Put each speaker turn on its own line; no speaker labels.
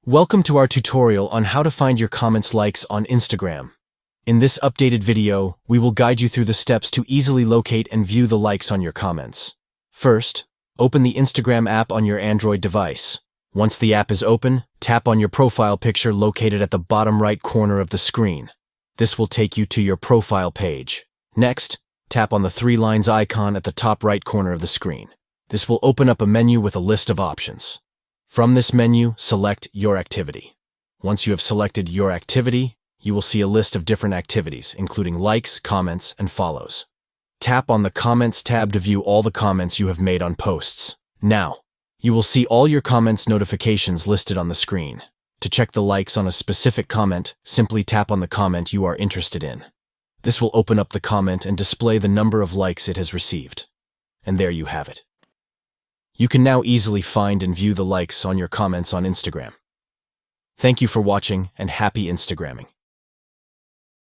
Welcome to our tutorial on how to find your comments likes on Instagram. In this updated video, we will guide you through the steps to easily locate and view the likes on your comments. First, open the Instagram app on your Android device. Once the app is open, tap on your profile picture located at the bottom right corner of the screen. This will take you to your profile page. Next, tap on the three lines icon at the top right corner of the screen. This will open up a menu with a list of options. From this menu, select Your Activity. Once you have selected Your Activity, you will see a list of different activities, including likes, comments, and follows. Tap on the Comments tab to view all the comments you have made on posts. Now, you will see all your comments notifications listed on the screen. To check the likes on a specific comment, simply tap on the comment you are interested in. This will open up the comment and display the number of likes it has received. And there you have it. You can now easily find and view the likes on your comments on Instagram. Thank you for watching and happy Instagramming.